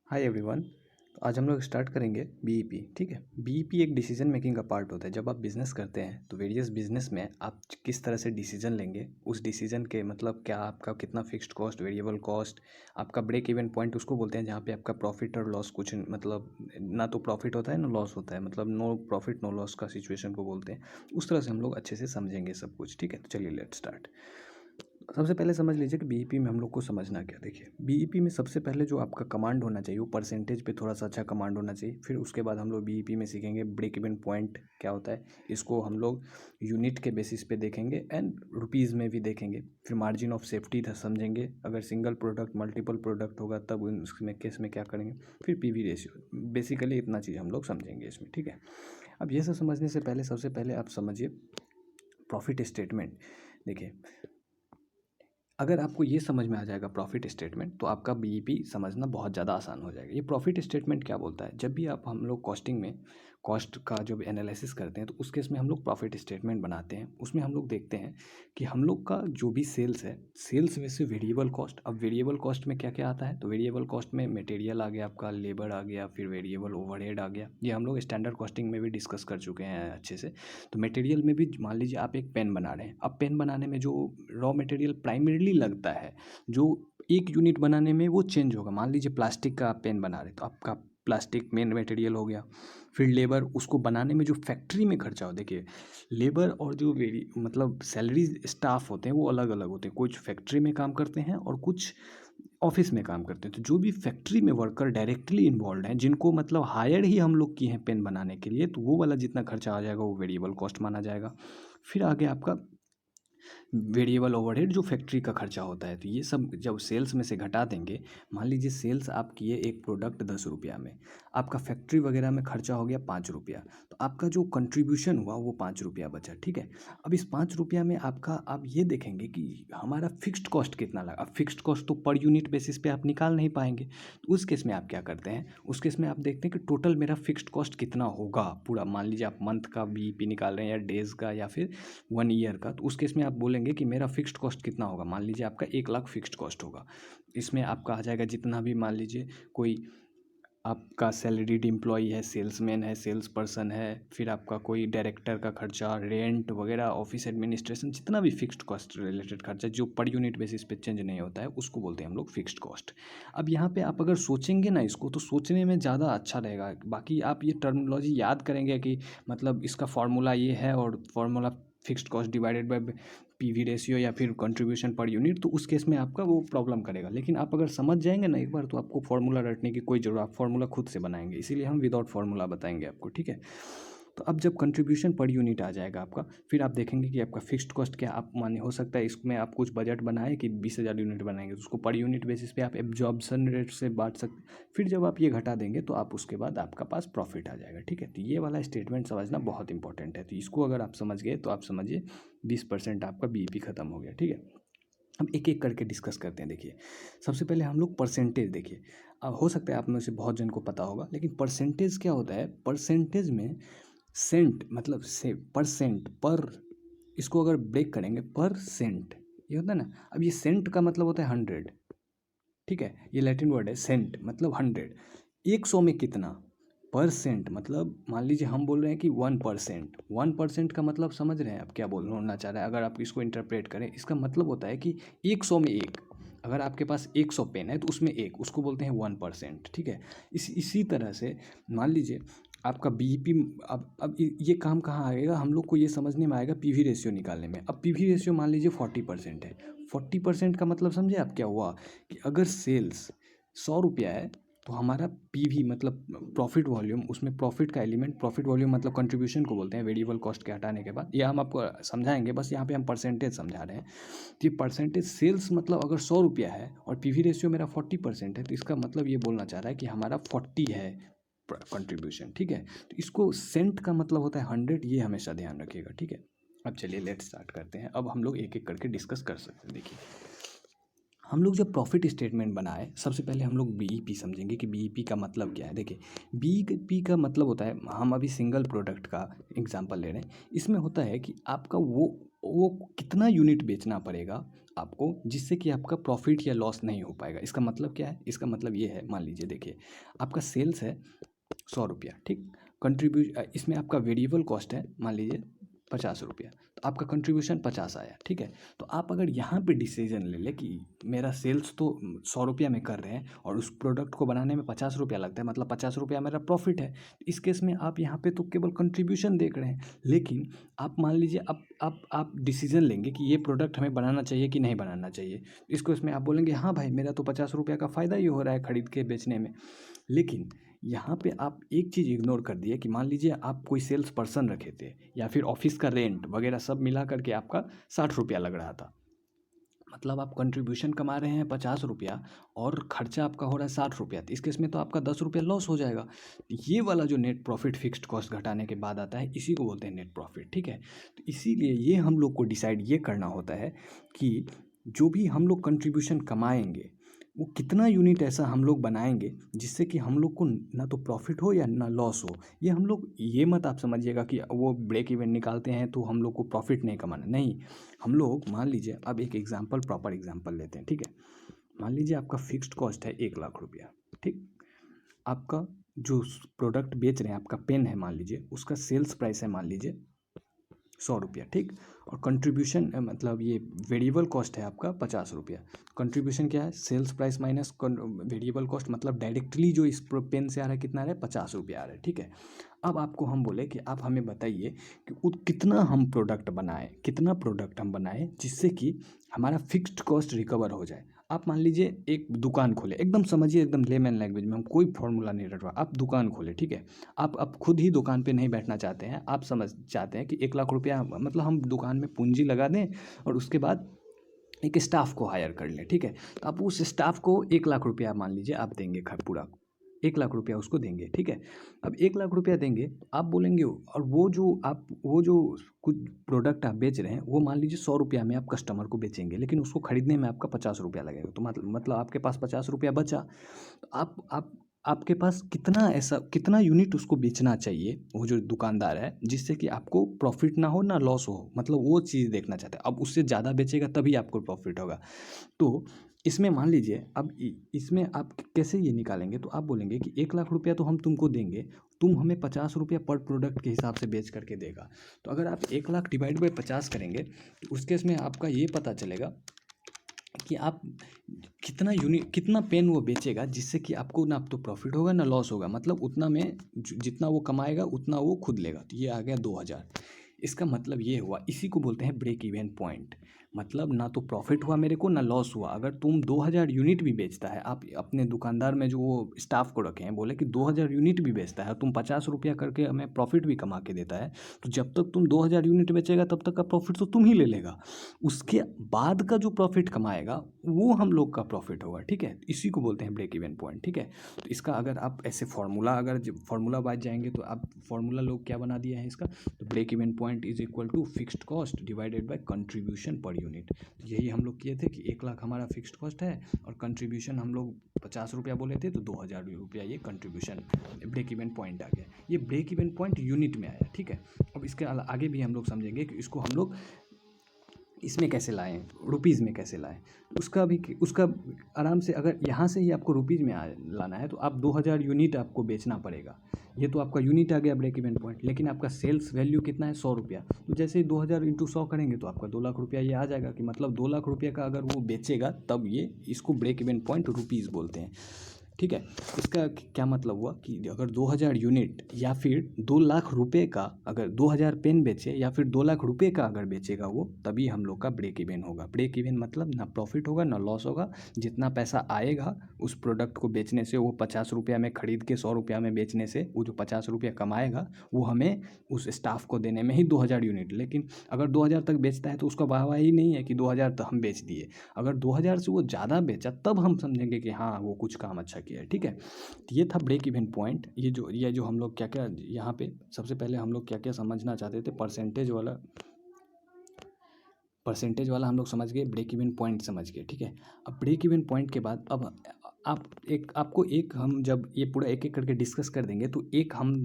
Hi everyone. तो आज हम लोग स्टार्ट करेंगे बीईपी। ठीक है, बीईपी एक डिसीजन मेकिंग का पार्ट होता है। जब आप बिजनेस करते हैं तो वेरियस बिजनेस में आप किस तरह से डिसीजन लेंगे, उस डिसीजन के मतलब क्या आपका कितना फिक्स्ड कॉस्ट, वेरिएबल कॉस्ट, आपका ब्रेक इवन पॉइंट उसको बोलते हैं जहाँ पे आपका प्रॉफिट और लॉस कुछ मतलब ना तो प्रॉफिट होता है ना लॉस होता है, मतलब नो प्रॉफिट नो लॉस का सिचुएशन को बोलते हैं। उस तरह से हम लोग अच्छे से समझेंगे सब कुछ। ठीक है, तो चलिए लेट स्टार्ट। सबसे पहले समझ लीजिए कि बीईपी में हम लोग को समझना क्या। देखिए, बीईपी में सबसे पहले जो आपका कमांड होना चाहिए वो परसेंटेज पे थोड़ा सा अच्छा कमांड होना चाहिए। फिर उसके बाद हम लोग बीईपी में सीखेंगे ब्रेक इवन पॉइंट क्या होता है, इसको हम लोग यूनिट के बेसिस पे देखेंगे एंड रुपीज़ में भी देखेंगे। फिर मार्जिन ऑफ सेफ्टी था समझेंगे, अगर सिंगल प्रोडक्ट मल्टीपल प्रोडक्ट होगा तब उसमें केस में क्या करेंगे। फिर पीवी रेशियो, बेसिकली इतना चीज़ हम लोग समझेंगे इसमें। ठीक है, अब ये सब समझने से पहले सबसे पहले आप समझिए प्रॉफिट स्टेटमेंट। देखिए, अगर आपको ये समझ में आ जाएगा प्रॉफिट स्टेटमेंट तो आपका बीईपी समझना बहुत ज़्यादा आसान हो जाएगा। ये प्रॉफिट स्टेटमेंट क्या बोलता है, जब भी आप हम लोग कॉस्टिंग में कॉस्ट का जब एनालिसिस करते हैं तो उस केस में हम लोग प्रॉफिट स्टेटमेंट बनाते हैं। उसमें हम लोग देखते हैं कि हम लोग का जो भी सेल्स है, सेल्स में से वेरिएबल कॉस्ट। अब वेरिएबल कॉस्ट में क्या क्या आता है, तो वेरिएबल कॉस्ट में मटेरियल आ गया, आपका लेबर आ गया, फिर वेरिएबल ओवरहेड आ गया। ये हम लोग स्टैंडर्ड कॉस्टिंग में भी डिस्कस कर चुके हैं अच्छे से। तो मटेरियल में भी मान लीजिए आप एक पेन बना रहे हैं। अब पेन बनाने में जो रॉ मटेरियल प्राइमरीली लगता है, जो एक यूनिट बनाने में वो चेंज होगा। मान लीजिए प्लास्टिक का आप पेन बना रहे तो आपका प्लास्टिक मेन मटेरियल हो गया। फिर लेबर, उसको बनाने में जो फैक्ट्री में खर्चा हो, देखिए लेबर और जो वेरी मतलब सैलरी स्टाफ होते हैं वो अलग अलग होते हैं। कुछ फैक्ट्री में काम करते हैं और कुछ ऑफिस में काम करते हैं। तो जो भी फैक्ट्री में वर्कर डायरेक्टली इन्वॉल्व हैं, जिनको मतलब हायर ही हम लोग किए हैं पेन बनाने के लिए, तो वो वाला जितना खर्चा आ जाएगा वो वेरिएबल कॉस्ट माना जाएगा। फिर आगे आपका वेरिएबल ओवरहेड जो फैक्ट्री का खर्चा होता है। तो ये सब जब सेल्स में से घटा देंगे, मान लीजिए सेल्स आप किए एक प्रोडक्ट 10 रुपया में, आपका फैक्ट्री वगैरह में खर्चा हो गया 5 रुपया, तो आपका जो कंट्रीब्यूशन हुआ वो 5 रुपया बचा। ठीक है, अब इस 5 रुपया में आपका आप ये देखेंगे कि हमारा फिक्स्ड कॉस्ट कितना लगा। अब फिक्स्ड कॉस्ट तो पर यूनिट बेसिस पे आप निकाल नहीं पाएंगे, तो उस केस में आप क्या करते हैं, उस केस में आप देखते हैं कि टोटल मेरा फिक्स्ड कॉस्ट कितना होगा पूरा। मान लीजिए आप मंथ का बीईपी निकाल रहे हैं या डेज का या फिर 1 ईयर का, तो उस केस में आप बोलेंगे कि मेरा फिक्स्ड कॉस्ट कितना होगा। मान लीजिए आपका 1 लाख फिक्स्ड कॉस्ट होगा। इसमें आपका आ जाएगा जितना भी, मान लीजिए कोई आपका सैलरीड एम्प्लॉई है, सेल्समैन है, सेल्स पर्सन है, फिर आपका कोई डायरेक्टर का खर्चा, रेंट वगैरह, ऑफिस एडमिनिस्ट्रेशन, जितना भी फिक्स्ड कॉस्ट रिलेटेड खर्चा जो पर यूनिट बेसिस पे चेंज नहीं होता है, उसको बोलते हैं हम लोग फिक्स्ड कॉस्ट। अब यहाँ पे आप अगर सोचेंगे ना इसको, तो सोचने में ज़्यादा अच्छा रहेगा। बाकी आप ये टर्मिनोलॉजी याद करेंगे कि मतलब इसका फॉर्मूला ये है और formula fixed cost divided bye PV ratio या फिर कंट्रीब्यूशन पर यूनिट, तो उस केस में आपका वो प्रॉब्लम करेगा। लेकिन आप अगर समझ जाएंगे ना एक बार, तो आपको फॉर्मूला रटने की कोई जरूरत, आप फॉर्मूला खुद से बनाएंगे, इसीलिए हम विदाउट फॉर्मूला बताएंगे आपको। ठीक है, तो अब जब कंट्रीब्यूशन पर यूनिट आ जाएगा आपका, फिर आप देखेंगे कि आपका फिक्स्ड कॉस्ट क्या, आप माने हो सकता है इसमें आप कुछ बजट बनाए कि 20,000 यूनिट बनाएंगे, तो उसको पर यूनिट बेसिस पे आप एब्जॉर्प्शन रेट से बांट सकते। फिर जब आप ये घटा देंगे तो आप उसके बाद आपका पास प्रॉफिट आ जाएगा। ठीक है, तो ये वाला स्टेटमेंट समझना बहुत इंपॉर्टेंट है। तो इसको अगर आप समझ गए तो आप समझिए 20% आपका बीईपी खत्म हो गया। ठीक है, अब एक एक करके डिस्कस करते हैं। देखिए, सबसे पहले हम लोग परसेंटेज। देखिए, अब हो सकता है आप में से बहुत जन को पता होगा, लेकिन परसेंटेज क्या होता है, परसेंटेज में सेंट मतलब से परसेंट पर, इसको अगर ब्रेक करेंगे पर सेंट, ये होता है ना। अब ये सेंट का मतलब होता है 100। ठीक है, ये लैटिन वर्ड है सेंट मतलब 100। 100 में कितना, परसेंट मतलब मान लीजिए हम बोल रहे हैं कि 1%। 1% का मतलब समझ रहे हैं आप क्या बोलना चाह रहे हैं। अगर आप इसको इंटरप्रेट करें, इसका मतलब होता है कि 100 में एक। अगर आपके पास 100 पेन है तो उसमें एक, उसको बोलते हैं 1%। ठीक है, इसी तरह से मान लीजिए आपका बीईपी। अब ये काम कहाँ आएगा, हम लोग को ये समझने में आएगा पीवी रेशियो निकालने में। अब पीवी रेशियो मान लीजिए 40% है। 40% का मतलब समझे आप क्या हुआ, कि अगर सेल्स 100 रुपया है तो हमारा पीवी मतलब प्रॉफिट वॉल्यूम, उसमें प्रॉफिट का एलिमेंट, प्रॉफिट वॉल्यूम मतलब कंट्रीब्यूशन को बोलते हैं वेरिएबल कॉस्ट के हटाने के बाद। ये हम आपको समझाएंगे, बस यहाँ पे हम परसेंटेज समझा रहे हैं। तो ये परसेंटेज सेल्स मतलब अगर 100 रुपया है और पीवी रेशियो मेरा 40% है, तो इसका मतलब ये बोलना चाह रहा है कि हमारा 40 है कंट्रीब्यूशन। ठीक है, तो इसको सेंट का मतलब होता है 100, ये हमेशा ध्यान रखिएगा। ठीक है, अब चलिए लेट स्टार्ट करते हैं। अब हम लोग एक एक करके डिस्कस कर सकते हैं। देखिए, हम लोग जब प्रॉफिट स्टेटमेंट बनाए, सबसे पहले हम लोग बीईपी समझेंगे कि बीईपी का मतलब क्या है। देखिए, बीईपी का मतलब होता है, हम अभी सिंगल प्रोडक्ट का एग्जांपल ले रहे हैं। इसमें होता है कि आपका वो वो कितना यूनिट बेचना पड़ेगा आपको जिससे कि आपका प्रॉफिट या लॉस नहीं हो पाएगा। इसका मतलब क्या है? इसका मतलब ये है, मान लीजिए देखिए आपका सेल्स है 100 रुपया, ठीक। इसमें आपका वेरिएबल कॉस्ट है मान लीजिए 50 रुपया, तो आपका कंट्रीब्यूशन 50 आया, ठीक है। तो आप अगर यहाँ पे डिसीजन ले लें कि मेरा सेल्स तो 100 रुपया में कर रहे हैं और उस प्रोडक्ट को बनाने में 50 रुपया लगता है, मतलब 50 रुपया मेरा प्रॉफिट है, तो इस केस में आप यहाँ पे तो केवल कंट्रीब्यूशन देख रहे हैं। लेकिन आप मान लीजिए आप डिसीजन लेंगे कि ये प्रोडक्ट हमें बनाना चाहिए कि नहीं बनाना चाहिए, इसको इसमें आप बोलेंगे हाँ भाई मेरा तो 50 रुपया का फ़ायदा ही हो रहा है खरीद के बेचने में। लेकिन यहाँ पे आप एक चीज़ इग्नोर कर दिए कि मान लीजिए आप कोई सेल्स पर्सन रखे थे या फिर ऑफिस का रेंट वगैरह सब मिला करके आपका 60 रुपया लग रहा था, मतलब आप कंट्रीब्यूशन कमा रहे हैं 50 रुपया और खर्चा आपका हो रहा है 60 रुपया, तो इस केस में तो आपका 10 रुपया लॉस हो जाएगा। ये वाला जो नेट प्रॉफिट फिक्स्ड कॉस्ट घटाने के बाद आता है इसी को बोलते हैं नेट प्रॉफिट, ठीक है। तो इसीलिए ये हम लोग को डिसाइड ये करना होता है कि जो भी हम लोग कंट्रीब्यूशन कमाएंगे वो कितना यूनिट ऐसा हम लोग बनाएंगे जिससे कि हम लोग को ना तो प्रॉफिट हो या ना लॉस हो। ये हम लोग ये मत आप समझिएगा कि वो ब्रेक इवन निकालते हैं तो हम लोग को प्रॉफिट नहीं कमाना, नहीं। हम लोग मान लीजिए अब एक एग्जांपल, प्रॉपर एग्जांपल लेते हैं, ठीक है। मान लीजिए आपका फिक्स्ड कॉस्ट है 1 लाख रुपया, ठीक। आपका जो प्रोडक्ट बेच रहे हैं, आपका पेन है मान लीजिए, उसका सेल्स प्राइस है मान लीजिए 100 रुपया, ठीक। और कंट्रीब्यूशन मतलब ये वेरिएबल कॉस्ट है आपका 50 रुपया। कंट्रीब्यूशन क्या है? Sales price minus variable cost, मतलब डायरेक्टली जो इस पेन से आ रहा है कितना आ रहा है? 50 रुपया आ रहा है, ठीक है। अब आपको हम बोले कि आप हमें बताइए कि कितना हम प्रोडक्ट बनाएं, कितना प्रोडक्ट हम बनाएं जिससे कि हमारा फिक्स्ड कॉस्ट रिकवर हो जाए। आप मान लीजिए एक दुकान खोले, एकदम समझिए, एकदम लेमन लैंग्वेज में, हम कोई फॉर्मूला नहीं रट रहा, आप दुकान खोले, ठीक है। आप खुद ही दुकान पे नहीं बैठना चाहते हैं, आप समझ चाहते हैं कि 1 लाख रुपया मतलब हम दुकान में पूंजी लगा दें और उसके बाद एक स्टाफ को हायर कर लें, ठीक है। तो आप उस स्टाफ को 1 लाख रुपया मान लीजिए आप देंगे, पूरा 1 लाख रुपया उसको देंगे, ठीक है। अब 1 लाख रुपया देंगे तो आप बोलेंगे, और वो जो कुछ प्रोडक्ट आप बेच रहे हैं वो मान लीजिए 100 रुपया में आप कस्टमर को बेचेंगे, लेकिन उसको खरीदने में आपका 50 रुपया लगेगा, तो मतलब आपके पास 50 रुपया बचा। तो आप आपके पास कितना यूनिट उसको बेचना चाहिए वो जो दुकानदार है जिससे कि आपको प्रॉफिट ना हो ना लॉस हो, मतलब वो चीज़ देखना चाहते हैं। अब उससे ज़्यादा बेचेगा तभी आपको प्रॉफिट होगा। तो इसमें मान लीजिए अब इसमें आप कैसे ये निकालेंगे, तो आप बोलेंगे कि 1 लाख रुपया तो हम तुमको देंगे, तुम हमें 50 रुपया पर प्रोडक्ट के हिसाब से बेच करके देगा। तो अगर आप 1 लाख डिवाइड बाई 50 करेंगे तो उस केस में आपका ये पता चलेगा कि आप कितना पेन वो बेचेगा जिससे कि आपको ना तो प्रॉफिट होगा ना लॉस होगा, मतलब उतना में जितना वो कमाएगा उतना वो खुद लेगा। तो ये आ गया 2000। इसका मतलब ये हुआ, इसी को बोलते हैं ब्रेक इवन पॉइंट। मतलब ना तो प्रॉफिट हुआ मेरे को ना लॉस हुआ। अगर तुम 2000 यूनिट भी बेचता है, आप अपने दुकानदार में जो वो स्टाफ को रखे हैं बोले कि 2000 यूनिट भी बेचता है, तुम 50 रुपया करके हमें प्रॉफिट भी कमा के देता है, तो जब तक तुम 2000 यूनिट बेचेगा तब तक का प्रॉफिट तो तुम ही ले लेगा। उसके बाद का जो प्रॉफिट कमाएगा वो हम लोग का प्रॉफिट होगा, ठीक है। इसी को बोलते हैं ब्रेक इवन पॉइंट, ठीक है। तो इसका अगर आप ऐसे फार्मूला, अगर फार्मूला बात जाएंगे तो आप फार्मूला लोग क्या बना दिया है इसका, तो break even point is equal to fixed cost divided by contribution per unit. तो यही हम लोग किए थे कि 1 लाख हमारा फिक्स्ड कॉस्ट है और कंट्रीब्यूशन हम लोग 50 रुपया बोले थे, तो 2000 रुपया ये कंट्रीब्यूशन ब्रेक इवन पॉइंट आ गया। ये ब्रेक इवन पॉइंट यूनिट में आया, ठीक है। अब इसके आगे भी हम लोग समझेंगे कि इसको हम लोग इसमें कैसे लाएं, रुपीज़ में कैसे लाएं। उसका आराम से, अगर यहाँ से ही आपको रुपीज़ में लाना है तो आप 2000 यूनिट आपको बेचना पड़ेगा। ये तो आपका यूनिट आ गया ब्रेक इवन पॉइंट, लेकिन आपका सेल्स वैल्यू कितना है? 100 रुपया। तो जैसे ही 2000 इंटू 100 करेंगे तो आपका 2 लाख रुपया ये आ जाएगा, कि मतलब 2 लाख रुपये का अगर वो बेचेगा तब ये, इसको ब्रेक इवन पॉइंट रुपीज़ बोलते हैं, ठीक है। इसका क्या मतलब हुआ कि अगर 2000 यूनिट या फिर 2 लाख रुपये का, अगर 2000 पेन बेचे या फिर 2 लाख रुपये का अगर बेचेगा वो, तभी हम लोग का ब्रेक इवन होगा। ब्रेक इवन मतलब ना प्रॉफिट होगा ना लॉस होगा, जितना पैसा आएगा उस प्रोडक्ट को बेचने से, वो 50 रुपया में खरीद के 100 रुपया में बेचने से, वो जो 50 रुपया कमाएगा वो हमें उस स्टाफ को देने में ही 2000 यूनिट। लेकिन अगर 2000 तक बेचता है तो उसका वाहवाही ही नहीं है कि 2000 तक हम बेच दिए। अगर 2000 से वो ज़्यादा बेचा तब हम समझेंगे कि हाँ वो कुछ काम अच्छा किया है, ठीक है। तो ये था ब्रेक इवन पॉइंट। ये जो हम लोग क्या क्या यहाँ पे सबसे पहले हम लोग क्या क्या समझना चाहते थे, परसेंटेज वाला हम लोग समझ गए, ब्रेक इवन पॉइंट समझ गए, ठीक है। अब ब्रेक इवन पॉइंट के बाद अब हम जब ये पूरा एक एक करके डिस्कस कर देंगे तो एक हम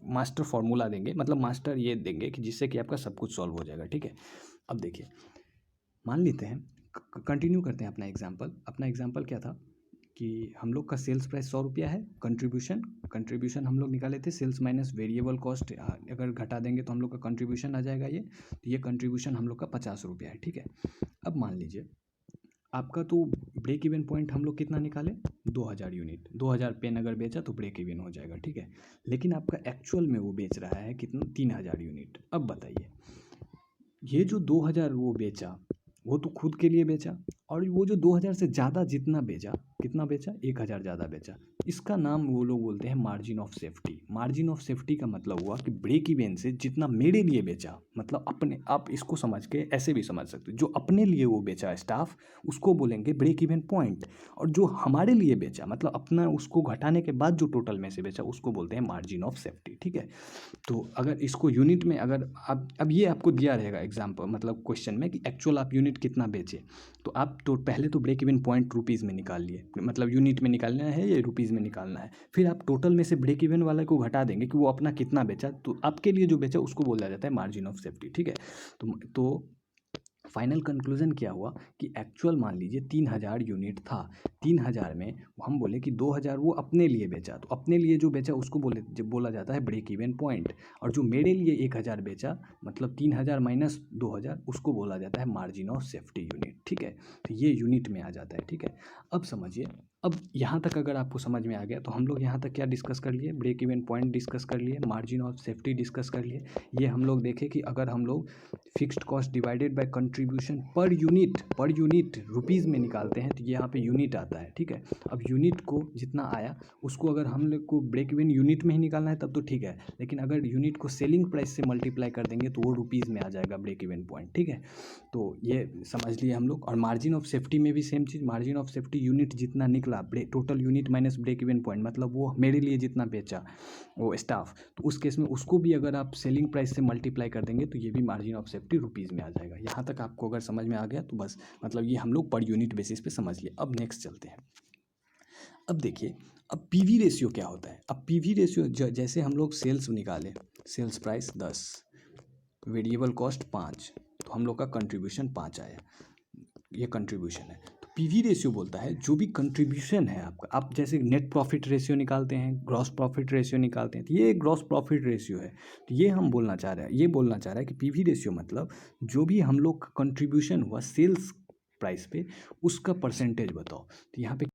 मास्टर फार्मूला देंगे, मतलब मास्टर ये देंगे कि जिससे कि आपका सब कुछ सॉल्व हो जाएगा, ठीक है। अब देखिए, मान लेते हैं, कंटिन्यू करते हैं अपना एग्जाम्पल क्या था कि हम लोग का सेल्स प्राइस 100 रुपया है, कंट्रीब्यूशन हम लोग निकाले थे, सेल्स माइनस वेरिएबल कॉस्ट अगर घटा देंगे तो हम लोग का कंट्रीब्यूशन आ जाएगा ये, तो ये कंट्रीब्यूशन हम लोग का 50 रुपया है, ठीक है। अब मान लीजिए आपका तो ब्रेक इवन पॉइंट हम लोग कितना निकाले, 2000 यूनिट, 2000 पेन अगर बेचा तो ब्रेक इवन हो जाएगा, ठीक है। लेकिन आपका एक्चुअल में वो बेच रहा है कितना, 3000 यूनिट। अब बताइए, ये जो 2000 वो बेचा वो तो खुद के लिए बेचा, और वो जो 2000 से ज़्यादा जितना बेचा, कितना बेचा, 1000 ज़्यादा बेचा, इसका नाम वो लोग बोलते हैं margin of safety. Margin of safety का मतलब हुआ कि ब्रेक इवन से जितना मेरे लिए बेचा, मतलब अपने, आप इसको समझ के ऐसे भी समझ सकते हो, जो अपने लिए वो बेचा स्टाफ उसको बोलेंगे ब्रेक इवन पॉइंट, और जो हमारे लिए बेचा मतलब अपना उसको घटाने के बाद जो टोटल में से बेचा उसको बोलते हैं मार्जिन ऑफ सेफ्टी, ठीक है। तो अगर इसको यूनिट में, अगर आप, अब ये आपको दिया रहेगा एग्जाम्पल मतलब क्वेश्चन में कि एक्चुअल आप यूनिट कितना बेचे, तो आप तो पहले तो ब्रेक इवन पॉइंट रुपीज़ में निकाल लिए, मतलब यूनिट में निकालना है या रुपीज़ में निकालना है, फिर आप टोटल में से ब्रेक इवन वाला को घटा देंगे कि वो अपना कितना बेचा, तो आपके लिए जो बेचा उसको बोला जाता है मार्जिन ऑफ सेफ्टी, ठीक है। तो फाइनल कंक्लूजन क्या हुआ कि एक्चुअल मान लीजिए 3000 यूनिट था, 3000 में हम बोले कि 2000 वो अपने लिए बेचा, तो अपने लिए जो बेचा उसको बोला जाता है ब्रेक इवन पॉइंट, और जो मेरे लिए 1000 बेचा मतलब 3000 माइनस 2000 उसको बोला जाता है मार्जिन ऑफ सेफ्टी यूनिट, ठीक है। तो ये यूनिट में आ जाता है, ठीक है। अब समझिए, अब यहाँ तक अगर आपको समझ में आ गया तो हम लोग यहाँ तक क्या डिस्कस कर लिए, ब्रेक इवन पॉइंट डिस्कस कर लिए, मार्जिन ऑफ सेफ्टी डिस्कस कर लिए। ये हम लोग देखे कि अगर हम लोग fixed cost divided by contribution per unit rupees में निकालते हैं तो ये यहाँ पे यूनिट आता है, ठीक है। अब यूनिट को जितना आया उसको अगर हम लोग को ब्रेक इवन यूनिट में ही निकालना है तब तो ठीक है, लेकिन अगर यूनिट को सेलिंग प्राइस से मल्टीप्लाई कर देंगे तो वो रुपीज़ में आ जाएगा ब्रेक इवन पॉइंट, ठीक है। तो ये समझ लिए हम लोग। और मार्जिन ऑफ सेफ्टी में भी सेम चीज़, मार्जिन ऑफ सेफ्टी यूनिट जितना निकला, total unit minus break even point, मतलब वो मेरे लिए जितना बेचा वो स्टाफ, तो उस केस में उसको भी अगर आप सेलिंग प्राइस से मल्टीप्लाई कर देंगे तो ये भी मार्जिन ऑफ सेफ्टी रुपीज़ में आ जाएगा। यहाँ तक आपको अगर समझ में आ गया तो बस, मतलब ये हम लोग पर यूनिट बेसिस पे समझ लिए। अब नेक्स्ट चलते हैं। अब देखिए, अब पीवी रेशियो क्या होता है। अब पीवी रेशियो जैसे हम लोग सेल्स निकाले, सेल्स प्राइस 10, वेरिएबल कॉस्ट 5, तो हम लोग का कंट्रीब्यूशन 5 आया, ये कंट्रीब्यूशन है। तो पीवी रेशियो बोलता है जो भी कंट्रीब्यूशन है आपका, आप जैसे नेट प्रॉफिट रेशियो निकालते हैं, ग्रॉस प्रॉफिट रेशियो निकालते हैं, तो ये ग्रॉस प्रॉफिट रेशियो है। तो ये हम बोलना चाह रहे हैं, ये बोलना चाह रहा है कि पीवी रेशियो मतलब जो भी हम लोग का कंट्रीब्यूशन हुआ सेल्स प्राइस पे उसका परसेंटेज बताओ। तो यहाँ पे